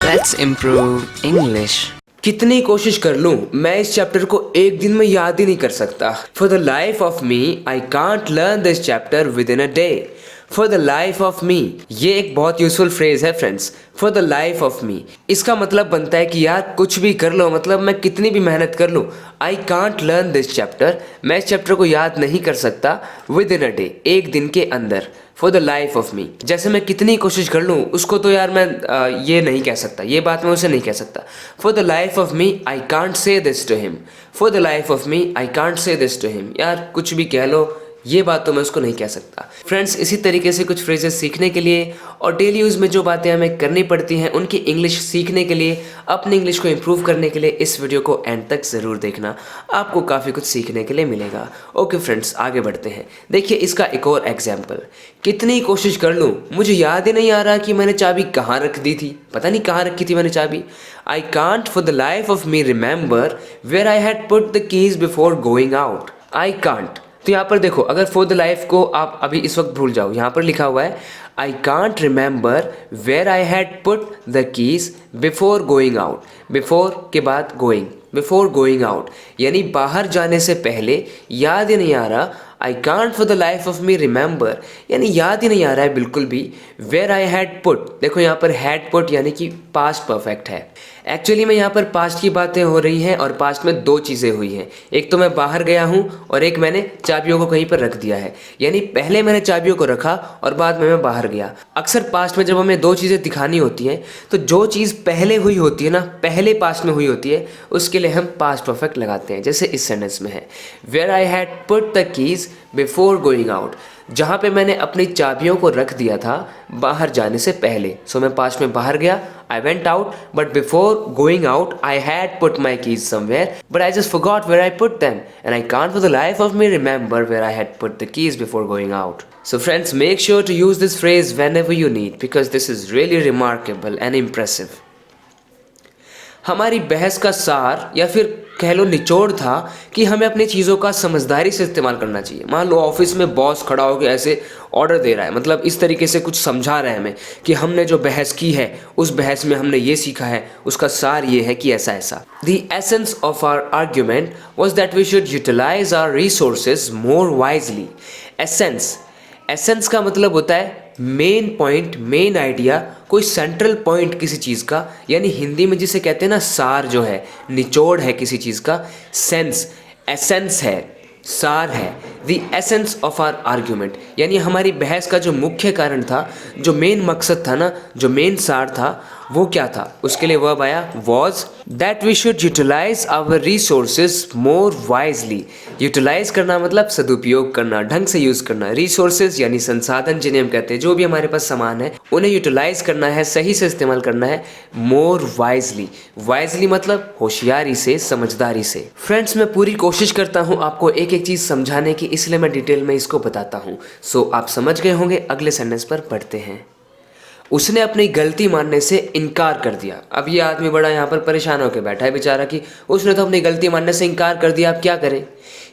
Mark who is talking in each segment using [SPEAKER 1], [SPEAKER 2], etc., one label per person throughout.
[SPEAKER 1] Let's improve English.
[SPEAKER 2] कितनी कोशिश कर लूं मैं इस चैप्टर को एक दिन में याद ही नहीं कर सकता. For the life of me, I can't learn this chapter within a day. For the life of me, ये एक बहुत यूजफुल फ्रेज है friends. For the life of me, इसका मतलब बनता है कि यार कुछ भी कर लो, मतलब मैं कितनी भी मेहनत कर लूं, I can't learn this chapter, मैं इस चैप्टर को याद नहीं कर सकता within a day, एक दिन के अंदर. फॉर द लाइफ ऑफ मी, जैसे मैं कितनी कोशिश कर लूँ उसको तो यार मैं ये नहीं कह सकता, ये बात मैं उसे नहीं कह सकता. For the life of me I can't say this to him. For the life of me I can't say this to him. यार कुछ भी कह लो, ये बात तो मैं उसको नहीं कह सकता. फ्रेंड्स, इसी तरीके से कुछ फ्रेजेस सीखने के लिए और डेली यूज़ में जो बातें हमें करनी पड़ती हैं उनकी इंग्लिश सीखने के लिए, अपनी इंग्लिश को इम्प्रूव करने के लिए इस वीडियो को एंड तक ज़रूर देखना. आपको काफ़ी कुछ सीखने के लिए मिलेगा. ओके फ्रेंड्स, आगे बढ़ते हैं. देखिए इसका एक और एग्जाम्पल. कितनी कोशिश कर लूँ मुझे याद ही नहीं आ रहा कि मैंने चाबी कहाँ रख दी थी. पता नहीं कहाँ रखी थी मैंने चाबी. I can't for the life of me remember where I had put the keys before going out. I can't, तो यहाँ पर देखो, अगर फॉर द लाइफ को आप अभी इस वक्त भूल जाओ, यहाँ पर लिखा हुआ है I can't remember where I had put the keys before going out. Before के बाद गोइंग, बिफोर गोइंग आउट, यानी बाहर जाने से पहले याद ही नहीं आ रहा. आई can't for the life of me remember, यानी याद ही नहीं आ रहा है बिल्कुल भी. वेयर आई हैड पुट, देखो यहाँ पर हैड पुट यानी कि पास्ट परफेक्ट है. एक्चुअली में यहाँ पर पास्ट की बातें हो रही हैं और पास्ट में दो चीज़ें हुई हैं. एक तो मैं बाहर गया हूँ और एक मैंने चाबियों को कहीं पर रख दिया है. यानी पहले मैंने चाबियों को रखा और बाद में मैं बाहर गया. अक्सर पास्ट में जब हमें दो चीज़ें दिखानी होती हैं तो जो चीज़ पहले हुई होती है ना, पहले पास्ट में हुई होती है, उसके लिए हम पास्ट परफेक्ट लगाते हैं. जैसे इस सेंटेंस में है where I had put the keys before going out, जहाँ पे मैंने अपनी चाबियों को रख दिया था बाहर जाने से पहले. सो मैं पास्ट में बाहर गया, I went out, but before going out I had put my keys somewhere, but I just forgot where I put them and I can't for the life of me remember where I had put the keys before going out. So friends, make sure to use this phrase whenever you need because this is really remarkable and impressive. हमारी बहस का सार या फिर कह लो निचोड़ था कि हमें अपनी चीज़ों का समझदारी से इस्तेमाल करना चाहिए. मान लो ऑफिस में बॉस खड़ा होकर ऐसे ऑर्डर दे रहा है, मतलब इस तरीके से कुछ समझा रहे हैं हमें कि हमने जो बहस की है उस बहस में हमने ये सीखा है, उसका सार ये है कि ऐसा ऐसा. The essence of our argument was that we should utilise our resources more wisely. Essence का मतलब होता है मेन पॉइंट, मेन आइडिया, कोई सेंट्रल पॉइंट किसी चीज़ का, यानी हिंदी में जिसे कहते हैं ना सार, जो है निचोड़ है किसी चीज़ का. सेंस, एसेंस है, सार है. The essence of our argument, यानी हमारी बहस का जो मुख्य कारण था, जो मेन मकसद था ना, जो मेन सार था, वो क्या था. उसके लिए वर्ब आया was. That we should utilise our resources more wisely. Utilise करना मतलब सदुपयोग करना, ढंग से यूज़ करना. रिसोर्सेज यानी संसाधन जिन्हें हम कहते हैं, जो भी हमारे पास सामान है उन्हें यूटिलाइज करना है, सही से इस्तेमाल करना है. मोर वाइजली, वाइजली मतलब होशियारी से, समझदारी से. फ्रेंड्स, मैं पूरी कोशिश करता हूँ आपको एक एक चीज़ समझाने की, इसलिए मैं डिटेल में इसको बताता हूँ. सो आप समझ गए होंगे. अगले सेंटेंस पर पढ़ते हैं. उसने अपनी गलती मानने से इनकार कर दिया. अब ये आदमी बड़ा यहाँ पर परेशान होकर बैठा है बेचारा कि उसने तो अपनी गलती मानने से इनकार कर दिया, अब क्या करें.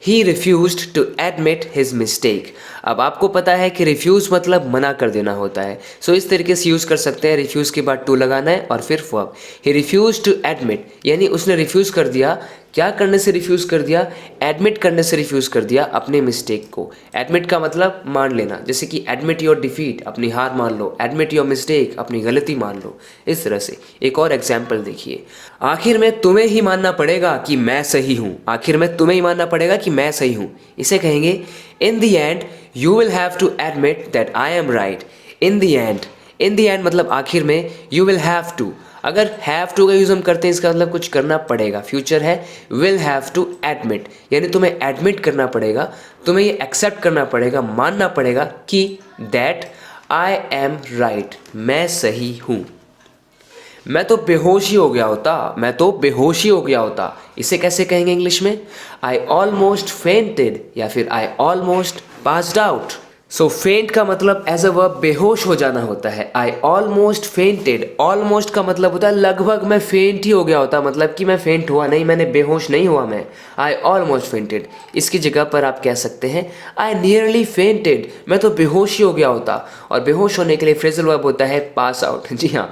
[SPEAKER 2] He refused to admit his mistake. अब आपको पता है कि रिफ्यूज़ मतलब मना कर देना होता है. सो इस तरीके से यूज़ कर सकते हैं. रिफ्यूज़ के बाद टू लगाना है और फिर verb. He refuse to admit, यानी उसने रिफ्यूज़ कर दिया. क्या करने से रिफ्यूज़ कर दिया? एडमिट करने से रिफ्यूज़ कर दिया अपने मिस्टेक को. एडमिट का मतलब मान लेना, जैसे कि एडमिट योर डिफीट, अपनी हार मान लो. एडमिट योर मिस्टेक, अपनी गलती मान लो. इस तरह से एक और एग्जाम्पल देखिए. आखिर में तुम्हें ही मानना पड़ेगा कि मैं सही हूँ. आखिर में तुम्हें ही मानना पड़ेगा कि मैं सही हूँ. इसे कहेंगे in the end you will have to admit that I am right. In the end, in the end मतलब आखिर में, यू विल हैव टू, अगर हैव टू का यूज़ हम करते हैं इसका मतलब कुछ करना पड़ेगा. फ्यूचर है, विल हैव टू एडमिट, यानी तुम्हें एडमिट करना पड़ेगा, तुम्हें ये एक्सेप्ट करना पड़ेगा, मानना पड़ेगा कि दैट आई एम राइट, मैं सही हूँ. मैं तो बेहोश ही हो गया होता, मैं तो बेहोश ही हो गया होता. इसे कैसे कहेंगे इंग्लिश में? आई ऑलमोस्ट फेंटेड या फिर आई ऑलमोस्ट पास्ड आउट. सो फेंट का मतलब एज अ वर्ब बेहोश हो जाना होता है। आई ऑलमोस्ट फेंटेड, ऑलमोस्ट का मतलब होता है लगभग मैं फेंट ही हो गया होता, मतलब कि मैं फेंट हुआ नहीं, मैंने बेहोश नहीं हुआ मैं। आई ऑलमोस्ट फेंटेड, इसकी जगह पर आप कह सकते हैं आई नियरली फेंटेड, मैं तो बेहोश ही हो गया होता। और बेहोश होने के लिए फ्रेजल वर्ब होता है पास आउट। जी हाँ,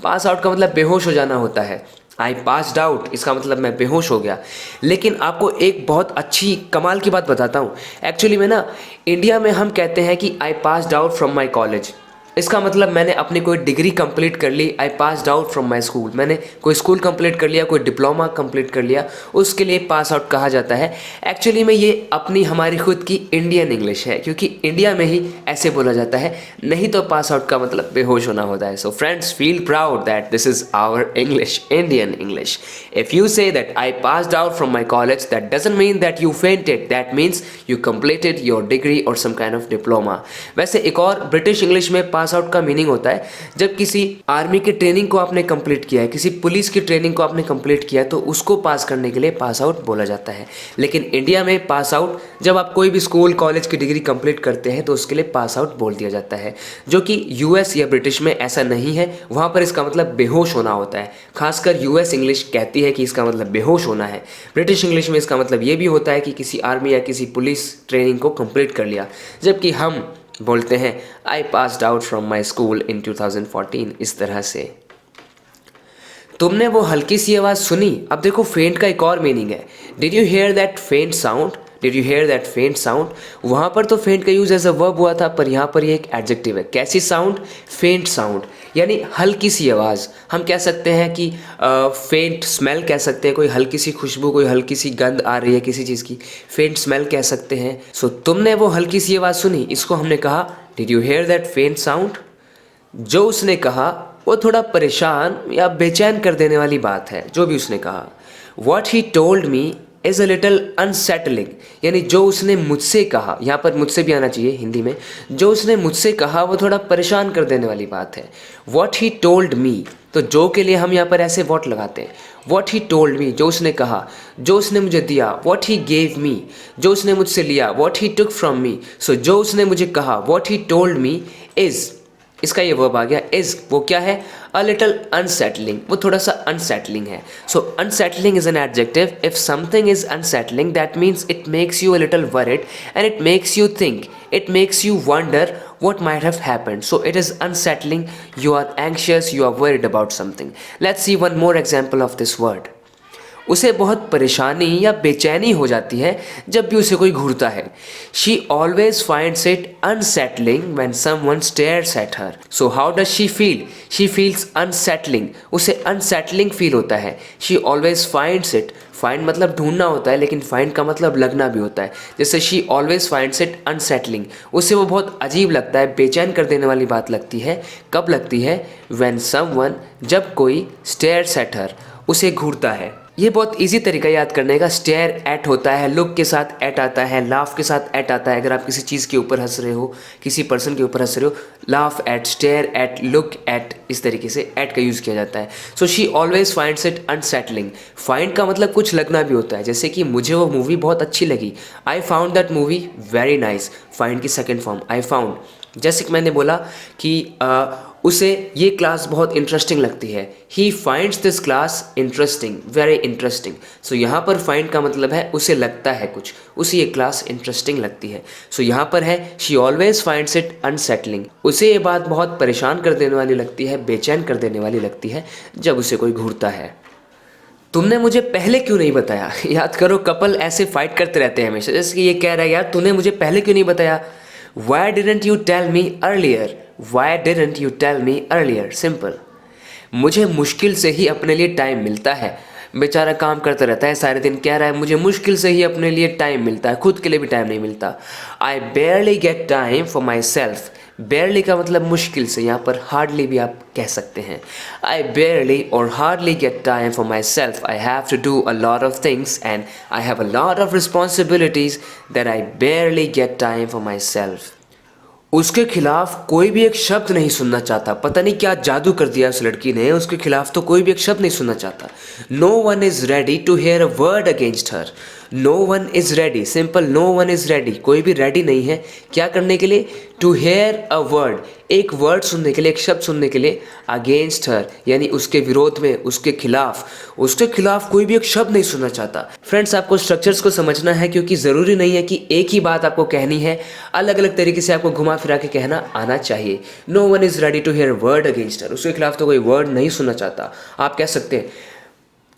[SPEAKER 2] पास आउट का मतलब बेहोश हो जाना होता है। आई पास्ड आउट, इसका मतलब मैं बेहोश हो गया। लेकिन आपको एक बहुत अच्छी कमाल की बात बताता हूँ। एक्चुअली में ना, इंडिया में हम कहते हैं कि I passed out from my college. इसका मतलब मैंने अपनी कोई डिग्री कंप्लीट कर ली। I passed out from my school, मैंने कोई स्कूल कंप्लीट कर लिया, कोई डिप्लोमा कंप्लीट कर लिया, उसके लिए पास आउट कहा जाता है। एक्चुअली में ये अपनी हमारी खुद की इंडियन इंग्लिश है, क्योंकि इंडिया में ही ऐसे बोला जाता है, नहीं तो पास आउट का मतलब बेहोश होना होता है। So friends, feel proud that this is our English, Indian English. If you say that I passed out from my college, that doesn't mean that you fainted, that means you completed your degree और some kind of diploma. वैसे एक और British English में pass out का meaning होता है जब किसी आर्मी की ट्रेनिंग को आपने कंप्लीट किया है, किसी पुलिस की ट्रेनिंग को आपने कंप्लीट किया है, तो उसको पास करने के लिए पास आउट बोला जाता है। लेकिन इंडिया में पास आउट, जब आप कोई भी स्कूल कॉलेज की डिग्री कंप्लीट करते हैं तो उसके लिए पास आउट बोल दिया जाता है, जो कि यूएस या ब्रिटिश में ऐसा नहीं है। वहाँ पर इसका मतलब बेहोश होना होता है। खासकर यूएस इंग्लिश कहती है कि इसका मतलब बेहोश होना है। ब्रिटिश इंग्लिश में इसका मतलब ये भी होता है कि किसी आर्मी या किसी पुलिस ट्रेनिंग को कंप्लीट कर लिया, जबकि हम बोलते हैं आई passed out from my school इन 2014, इस तरह से। तुमने वो हल्की सी आवाज़ सुनी। अब देखो फेंट का एक और मीनिंग है। Did you hear that faint sound, did you hear that faint sound. वहाँ पर तो फेंट का यूज़ एज अ वर्ब हुआ था, पर यहाँ पर ये एक एडजेक्टिव है। कैसी साउंड, फेंट साउंड, यानी हल्की सी आवाज़। हम कह सकते हैं कि फेंट स्मेल कह सकते हैं, कोई हल्की सी खुशबू, कोई हल्की सी गंध आ रही है किसी चीज़ की, फेंट स्मेल कह सकते हैं। सो तुमने वो हल्की सी आवाज़ सुनी, इसको हमने कहा did you hear that faint sound. जो उसने कहा वो थोड़ा परेशान या बेचैन कर देने वाली बात है, जो भी उसने कहा। What he told me is a little unsettling, यानी जो उसने मुझसे कहा, यहाँ पर मुझसे भी आना चाहिए हिंदी में, जो उसने मुझसे कहा वो थोड़ा परेशान कर देने वाली बात है। वॉट ही टोल्ड मी, तो जो के लिए हम यहाँ पर ऐसे वॉट लगाते हैं। वॉट ही टोल्ड मी, जो उसने कहा, जो उसने मुझे दिया। वॉट ही गेव मी, जो उसने मुझसे लिया। What he took from me, सो जो उसने मुझे कहा। What he told me is, इसका ये वर्ब आ गया इज़, वो क्या है, अ लिटल अनसेटलिंग, वो थोड़ा सा अनसेटलिंग है। So unsettling is an adjective. If something is unsettling that means it makes you a little worried and it makes you think, it makes you wonder what might have happened. So it is unsettling, you are anxious, you are worried about something. Let's see one more example of this word. उसे बहुत परेशानी या बेचैनी हो जाती है जब भी उसे कोई घूरता है। She always finds it unsettling when someone stairs at her. So how does she feel, she feels unsettling, उसे अनसेटलिंग फील होता है। She always finds it, find मतलब ढूंढना होता है, लेकिन फाइंड का मतलब लगना भी होता है। जैसे she always finds it unsettling, उसे वो बहुत अजीब लगता है, बेचैन कर देने वाली बात लगती है। कब लगती है, व्हेन समवन, जब कोई स्टेयर्स एट हर, उसे घूरता है। ये बहुत इजी तरीका याद करने का। स्टेयर एट होता है, लुक के साथ एट आता है, लाफ के साथ एट आता है। अगर आप किसी चीज़ के ऊपर हंस रहे हो, किसी पर्सन के ऊपर हंस रहे हो, laugh at, stare at, look at, इस तरीके से एट का यूज़ किया जाता है। So she always finds it unsettling. Find का मतलब कुछ लगना भी होता है, जैसे कि मुझे वो मूवी बहुत अच्छी लगी, I found that movie very nice. Find की सेकेंड फॉर्म आई फाउंड। जैसे कि मैंने बोला कि उसे ये क्लास बहुत इंटरेस्टिंग लगती है, he finds this class interesting, very interesting. So यहाँ पर फाइंड का मतलब है उसे लगता है कुछ, उसे ये क्लास इंटरेस्टिंग लगती है। सो यहाँ पर है she always finds it unsettling, उसे ये बात बहुत परेशान कर देने वाली लगती है, बेचैन कर देने वाली लगती है जब उसे कोई घूरता है। तुमने मुझे पहले क्यों नहीं बताया। याद करो, कपल ऐसे फाइट करते रहते हैं हमेशा, जैसे कि ये कह रहा है यार तूने मुझे पहले क्यों नहीं बताया। Why didn't you tell me earlier? Why didn't you tell me earlier? Simple. मुझे मुश्किल से ही अपने लिए टाइम मिलता है। बेचारा काम करता रहता है सारे दिन, कह रहा है मुझे मुश्किल से ही अपने लिए टाइम मिलता है, खुद के लिए भी टाइम नहीं मिलता। I barely get time for myself. barely का मतलब मुश्किल से, यहाँ पर hardly भी आप कह सकते हैं। I barely or hardly get time for myself. I have to do a lot of things and I have a lot of responsibilities that I barely get time for myself. उसके खिलाफ कोई भी एक शब्द नहीं सुनना चाहता। पता नहीं क्या जादू कर दिया उस लड़की ने, उसके खिलाफ तो कोई भी एक शब्द नहीं सुनना चाहता। No one is ready to hear a word against her. No one is ready, simple, no one is ready, कोई भी रेडी नहीं है क्या करने के लिए, टू हेयर अ वर्ड, एक वर्ड सुनने के लिए, एक शब्द सुनने के लिए, अगेंस्ट हर यानी उसके विरोध में, उसके खिलाफ कोई भी एक शब्द नहीं सुनना चाहता। फ्रेंड्स, आपको स्ट्रक्चर्स को समझना है क्योंकि ज़रूरी नहीं है कि एक ही बात आपको कहनी है, अलग अलग तरीके से आपको घुमा फिरा के कहना आना चाहिए। No one is ready to hear word against her, उसके खिलाफ तो कोई वर्ड नहीं सुनना चाहता। आप कह सकते हैं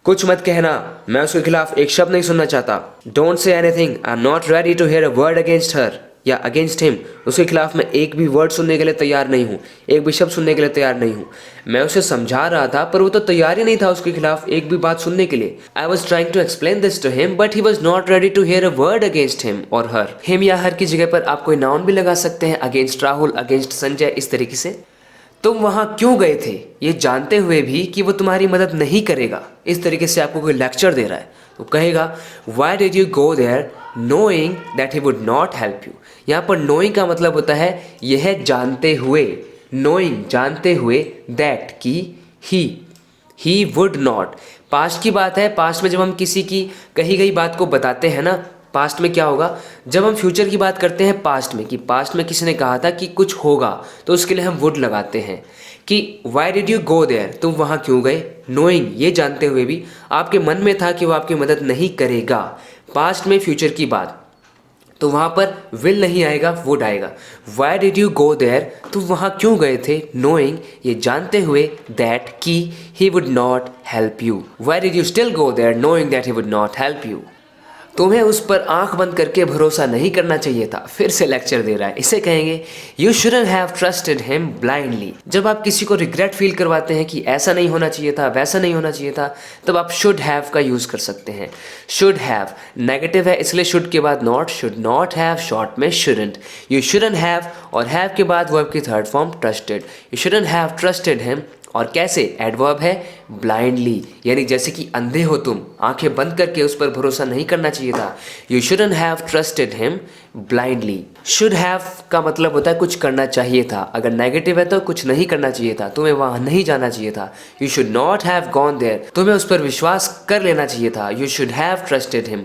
[SPEAKER 2] कुछ मत कहना, मैं उसके खिलाफ एक शब्द नहीं सुनना चाहता। Don't say anything, I am not ready to hear a word against her या अगेंस्ट हिम, उसके खिलाफ मैं एक भी वर्ड सुनने के लिए तैयार नहीं हूँ, एक भी शब्द सुनने के लिए तैयार नहीं हूँ। मैं उसे समझा रहा था पर वो तो तैयार ही नहीं था उसके खिलाफ एक भी बात सुनने के लिए। I was trying to explain this to him but he was not ready to hear a word against him और हर। हिम या हर की जगह पर आप कोई नाउन भी लगा सकते हैं, अगेंस्ट राहुल, अगेंस्ट संजय, इस तरीके से। तुम वहां क्यों गए थे ये जानते हुए भी कि वो तुम्हारी मदद नहीं करेगा, इस तरीके से आपको कोई लेक्चर दे रहा है तो कहेगा why did you go there knowing that he would not help you. यहाँ पर नोइंग का मतलब होता है यह जानते हुए, नोइंग जानते हुए, दैट की ही वुड नॉट, पास्ट की बात है। पास्ट में जब हम किसी की कही गई बात को बताते हैं ना, पास्ट में क्या होगा, जब हम फ्यूचर की बात करते हैं पास्ट में, कि पास्ट में किसी ने कहा था कि कुछ होगा तो उसके लिए हम वुड लगाते हैं कि why did you go there, तुम वहाँ क्यों गए, नोइंग ये जानते हुए भी आपके मन में था कि वो आपकी मदद नहीं करेगा। पास्ट में फ्यूचर की बात तो वहाँ पर विल नहीं आएगा, वुड आएगा। Why did you go there, तुम वहाँ क्यों गए थे, नोइंग ये जानते हुए, दैट की he would not help you. Why did you still go there knowing that he would not help you. तुम्हें उस पर आंख बंद करके भरोसा नहीं करना चाहिए था। फिर से लेक्चर दे रहा है, इसे कहेंगे you shouldn't have trusted him blindly. जब आप किसी को रिग्रेट फील करवाते हैं कि ऐसा नहीं होना चाहिए था, वैसा नहीं होना चाहिए था, तब आप शुड हैव का यूज़ कर सकते हैं। शुड हैव नेगेटिव है इसलिए शुड के बाद not, should not have short में शुडंट। यू शुडंट हैव और हैव के बाद वर्ब की third form trusted. You shouldn't have trusted him और कैसे, एडवर्ब है ब्लाइंडली, यानी जैसे कि अंधे हो तुम, आंखें बंद करके उस पर भरोसा नहीं करना चाहिए था। You shouldn't have trusted him blindly. Should have का मतलब होता है कुछ करना चाहिए था, अगर नेगेटिव है तो कुछ नहीं करना चाहिए था, तुम्हें वहां नहीं जाना चाहिए था। You should not have gone there, तुम्हें उस पर विश्वास कर लेना चाहिए था। You should have trusted him.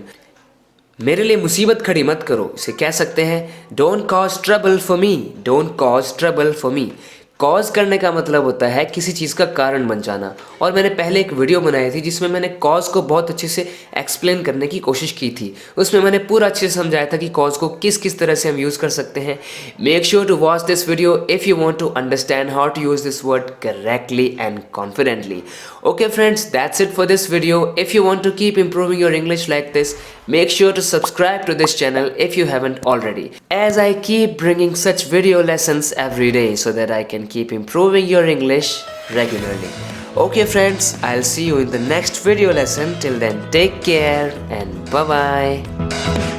[SPEAKER 2] मेरे लिए मुसीबत खड़ी मत करो, इसे कह सकते हैं don't cause trouble for me, don't cause trouble for me. Cause करने का मतलब होता है किसी चीज़ का कारण बन जाना, और मैंने पहले एक वीडियो बनाई थी जिसमें मैंने कॉज को बहुत अच्छे से एक्सप्लेन करने की कोशिश की थी। उसमें मैंने पूरा अच्छे से समझाया था कि कॉज को किस किस तरह से हम यूज़ कर सकते हैं। Make sure to watch this video if you want to understand how to use this word correctly and confidently. Okay friends, that's it for this video. If you want to keep improving your English like this, make sure to subscribe to this channel if you haven't already, as I keep bringing such video lessons every day so that I can keep improving your English regularly. Okay friends, I'll see you in the next video lesson. Till then, take care and bye bye.